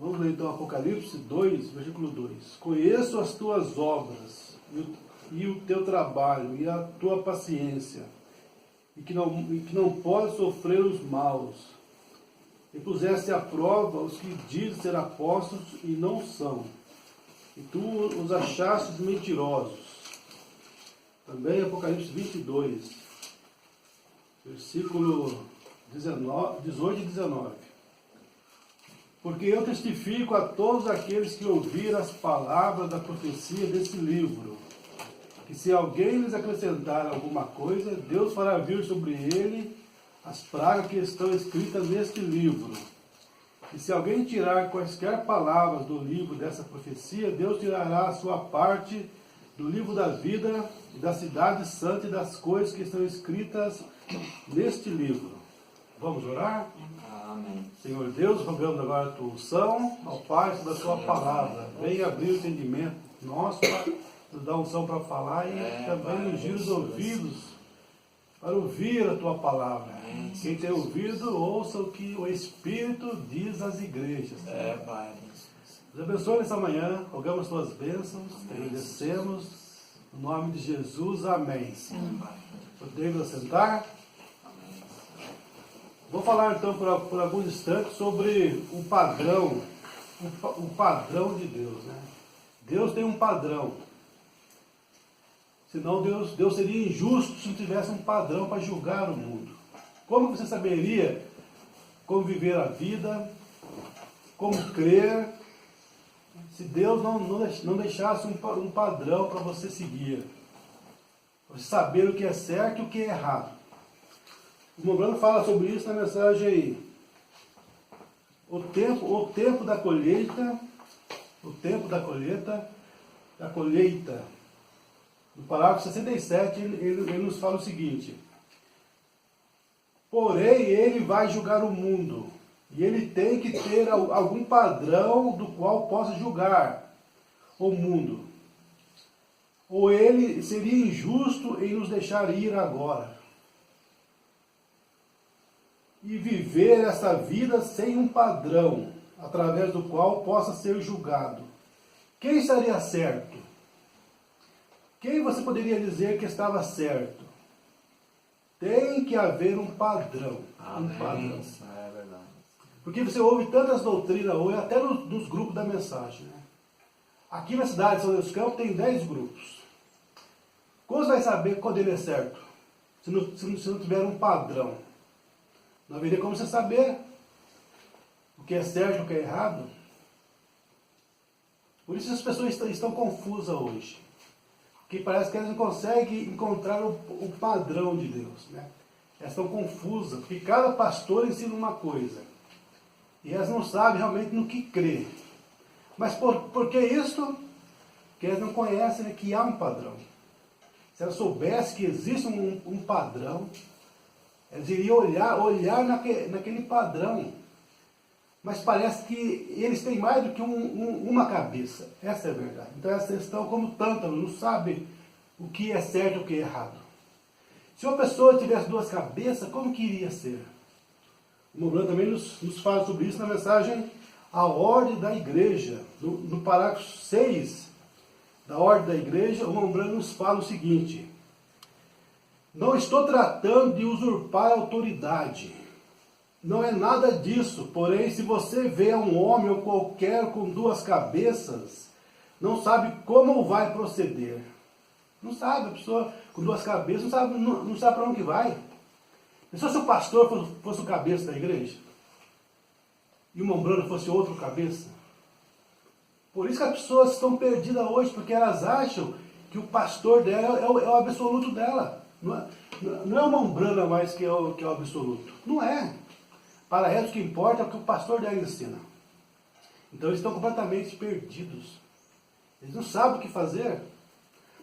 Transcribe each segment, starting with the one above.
Vamos ler então Apocalipse 2, versículo 2. Conheço as tuas obras e o teu trabalho e a tua paciência, e que não podes sofrer os maus. E puseste à prova os que dizem ser apóstolos e não são, e tu os achaste mentirosos. Também Apocalipse 22, versículo 18 e 19. Porque eu testifico a todos aqueles que ouviram as palavras da profecia desse livro, que se alguém lhes acrescentar alguma coisa, Deus fará vir sobre ele as pragas que estão escritas neste livro. E se alguém tirar quaisquer palavras do livro dessa profecia, Deus tirará a sua parte do livro da vida e da cidade santa e das coisas que estão escritas neste livro. Vamos orar? Amém. Senhor Deus, rogamos agora a tua unção ao Pai sobre a tua palavra. Venha abrir o entendimento nosso, Pai, nos dá unção para falar e também nos gira os ouvidos para ouvir a tua palavra. Quem tem ouvido, ouça o que o Espírito diz às igrejas. Pai. Nos abençoe nessa manhã, rogamos tuas bênçãos, te agradecemos. No nome de Jesus, amém. Podemos assentar? Vou falar então por alguns instantes sobre o padrão de Deus, né? Deus tem um padrão. Senão Deus seria injusto se não tivesse um padrão para julgar o mundo. Como você saberia como viver a vida, como crer, se Deus não deixasse um padrão para você seguir? Para você saber o que é certo e o que é errado. O Mombrano fala sobre isso na mensagem o tempo da colheita, no parágrafo 67, ele nos fala o seguinte: porém, ele vai julgar o mundo, e ele tem que ter algum padrão do qual possa julgar o mundo. Ou ele seria injusto em nos deixar ir agora e viver essa vida sem um padrão, através do qual possa ser julgado. Quem estaria certo? Quem você poderia dizer que estava certo? Tem que haver um padrão. Amém. Um padrão. É verdade. Porque você ouve tantas doutrinas hoje, até nos grupos da mensagem, né? Aqui na cidade de São José dos Campos tem 10 grupos. Como você vai saber quando ele é certo? Se não tiver um padrão. Não haveria como você saber o que é certo e o que é errado. Por isso as pessoas estão confusas hoje. Porque parece que elas não conseguem encontrar o padrão de Deus, né? Elas estão confusas, porque cada pastor ensina uma coisa. E elas não sabem realmente no que crer. Mas por que isso? Porque elas não conhecem, né, que há um padrão. Se elas soubessem que existe um padrão, eles iriam olhar naquele padrão. Mas parece que eles têm mais do que uma cabeça. Essa é a verdade. Então elas estão como tântalos, não sabem o que é certo e o que é errado. Se uma pessoa tivesse duas cabeças, como que iria ser? O Mombrano também nos fala sobre isso na mensagem A Ordem da Igreja. No parágrafo 6 da Ordem da Igreja, o Mombrano nos fala o seguinte: não estou tratando de usurpar a autoridade. Não é nada disso. Porém, se você vê um homem ou qualquer com duas cabeças, não sabe como vai proceder. Não sabe, a pessoa com duas cabeças não sabe para onde vai. Pensou se o pastor fosse o cabeça da igreja? E o Mombrano fosse outro cabeça? Por isso que as pessoas estão perdidas hoje, porque elas acham que o pastor dela é o absoluto dela. Não é o Mombrano mais que é o absoluto. Não é. Para eles o que importa é o que o pastor dela ensina. Então eles estão completamente perdidos. Eles não sabem o que fazer.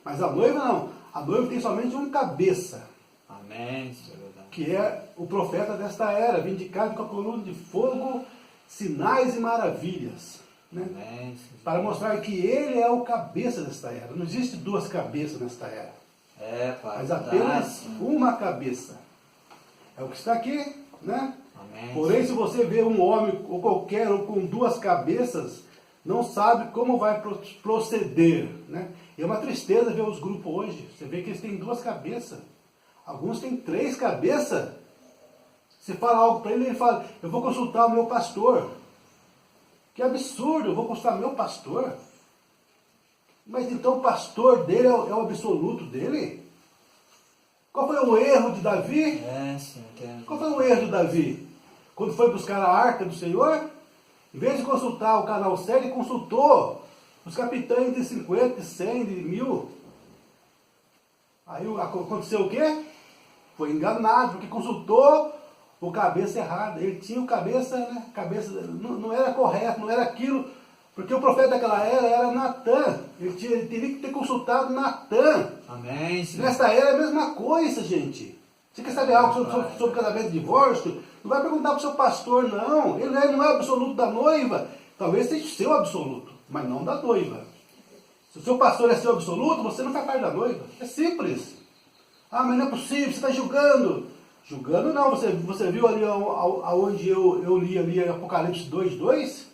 Mas a noiva não. A noiva tem somente uma cabeça. Amém, isso é verdade. Que é o profeta desta era, vindicado com a coluna de fogo, sinais e maravilhas. Né? Amém. Para mostrar que ele é o cabeça desta era. Não existe duas cabeças nesta era. Pai. Mas apenas uma cabeça. É o que está aqui, né? Amém. Porém, se você vê um homem ou qualquer ou com duas cabeças, não sabe como vai proceder, né? E é uma tristeza ver os grupos hoje. Você vê que eles têm duas cabeças. Alguns têm três cabeças. Você fala algo para ele, ele fala, eu vou consultar o meu pastor. Que absurdo, eu vou consultar meu pastor. Mas então o pastor dele é o absoluto dele? Qual foi o erro de Davi? Sim, entendo. Qual foi o erro de Davi? Quando foi buscar a arca do Senhor, em vez de consultar o canal sério, ele consultou os capitães de 50, de 100, de 1000. Aí aconteceu o quê? Foi enganado, porque consultou o cabeça errado. Ele tinha o cabeça, né? Cabeça não era correto, não era aquilo. Porque o profeta daquela era Natã. Ele teria que ter consultado Natã. Amém, Senhor. Nesta era é a mesma coisa, gente. Você quer saber algo sobre casamento e divórcio? Não vai perguntar para o seu pastor, não. Ele não é o absoluto da noiva. Talvez seja o seu absoluto, mas não da noiva. Se o seu pastor é seu absoluto, você não faz parte da noiva. É simples. Ah, mas não é possível, você está julgando. Julgando não, você viu ali aonde eu li ali Apocalipse 2:2?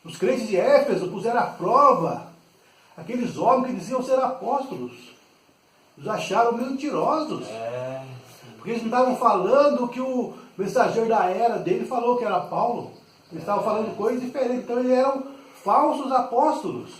Os crentes de Éfeso puseram à prova aqueles homens que diziam ser apóstolos. Os acharam mentirosos. Porque eles não estavam falando o que o mensageiro da era dele falou que era Paulo. Eles estavam falando coisas diferentes. Então eles eram falsos apóstolos.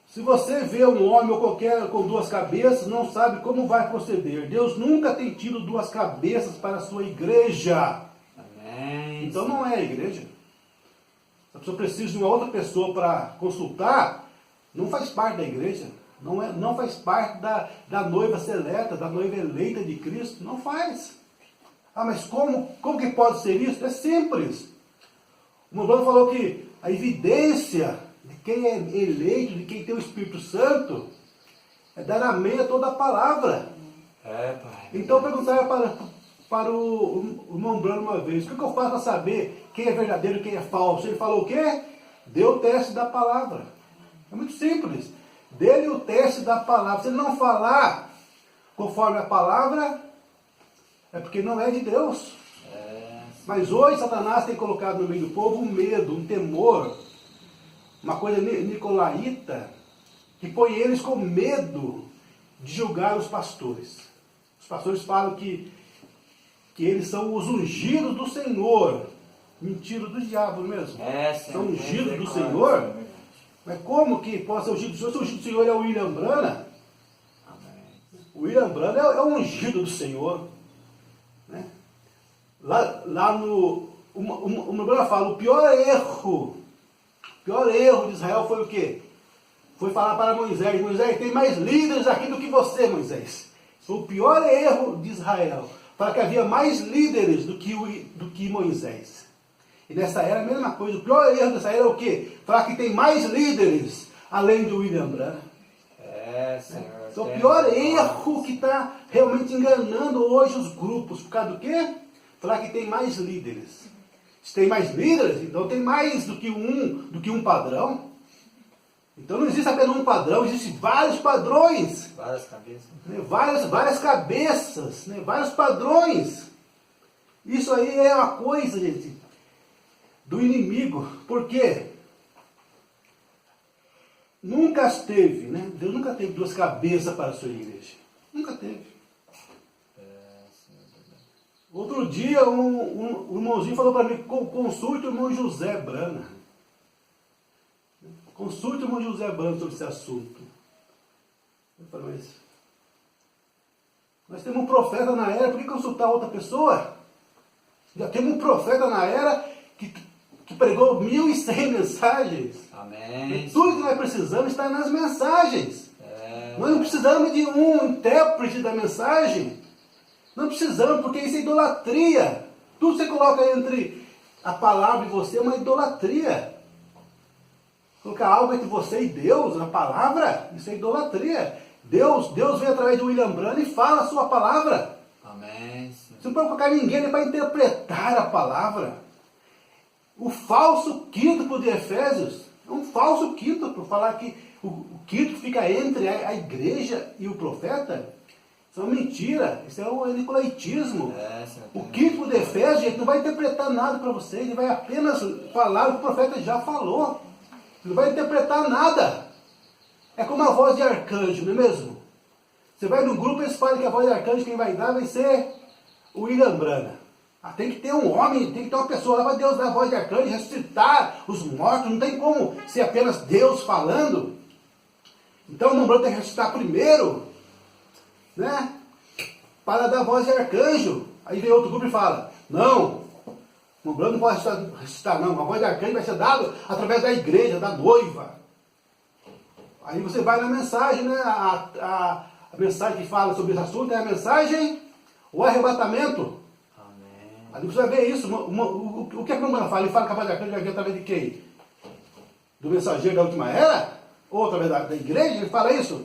Se você vê um homem ou qualquer com duas cabeças, não sabe como vai proceder. Deus nunca tem tido duas cabeças para a sua igreja. Amém. Então não é a igreja. Se a pessoa precisa de uma outra pessoa para consultar, não faz parte da igreja. Não faz parte da noiva seleta, da noiva eleita de Cristo. Não faz. Ah, mas como que pode ser isso? É simples. O Mundano falou que a evidência de quem é eleito, de quem tem o Espírito Santo, é dar amém a toda a palavra. Pai. Então perguntaram para o irmão Bruno uma vez, o que eu faço para saber quem é verdadeiro e quem é falso? Ele falou o quê? Dê o teste da palavra. É muito simples. Dê-lhe o teste da palavra. Se ele não falar conforme a palavra, é porque não é de Deus. Mas hoje Satanás tem colocado no meio do povo um medo, um temor, uma coisa nicolaíta, que põe eles com medo de julgar os pastores. Os pastores falam que eles são os ungidos do Senhor. Mentira do diabo mesmo. São ungidos do Senhor. Mas como que pode ser ungido do Senhor? Se o ungido do Senhor é o William Branham, o William Branham é o ungido do Senhor. Né? Lá no... O Branham fala, o pior erro de Israel foi o quê? Foi falar para Moisés, Moisés, tem mais líderes aqui do que você, Moisés. Foi o pior erro de Israel. Falar que havia mais líderes do que Moisés. E nessa era a mesma coisa. O pior erro dessa era é o quê? Falar que tem mais líderes além do William Branham. Senhor. Então, o pior erro que está realmente enganando hoje os grupos. Por causa do quê? Falar que tem mais líderes. Se tem mais líderes, então tem mais do que um padrão. Então não existe apenas um padrão, existem vários padrões. Várias cabeças. Né? Várias cabeças, né? Vários padrões. Isso aí é uma coisa, gente, do inimigo. Por quê? Nunca teve, né? Deus nunca teve duas cabeças para a sua igreja. Nunca teve. Outro dia, um irmãozinho falou para mim, consulte o irmão José Branham. Consulte o irmão José Branham sobre esse assunto. Eu falei, mas nós temos um profeta na era, por que consultar outra pessoa? Já temos um profeta na era que pregou 1.100 mensagens. Amém. E tudo que nós precisamos está nas mensagens. Nós não precisamos de um intérprete da mensagem. Não precisamos, porque isso é idolatria. Tudo que você coloca entre a palavra e você é uma idolatria. Colocar algo entre você e Deus, na palavra, isso é idolatria. Deus vem através de William Branham e fala a sua palavra. Amém. Você não pode colocar ninguém ali para interpretar a palavra. O falso quíntuple de Efésios é um falso quíntuple, falar que o quíntuple fica entre a igreja e o profeta. Isso é uma mentira. Isso é o nicolaítismo. É, Senhor. O quinto de Efésios, gente, não vai interpretar nada para você. Ele vai apenas falar o que o profeta já falou. Ele não vai interpretar nada. É como a voz de arcanjo, não é mesmo? Você vai no grupo e eles falam que a voz de arcanjo quem vai dar vai ser o William Branham. Tem que ter um homem, tem que ter uma pessoa lá para Deus dar a voz de arcanjo, ressuscitar os mortos. Não tem como ser apenas Deus falando. Então o irmão Branham tem que ressuscitar primeiro, né? Para dar a voz de arcanjo. Aí vem outro grupo e fala, não, o irmão Branham não pode ressuscitar não. A voz de arcanjo vai ser dada através da igreja, da noiva. Aí você vai na mensagem, né? A mensagem que fala sobre esse assunto é a mensagem, o arrebatamento. Amém. Aí você vai ver isso. O que é que o irmão fala? Ele fala que a voz de arcanjo vai vir através de quem? Do mensageiro da última era? Ou através da igreja? Ele fala isso?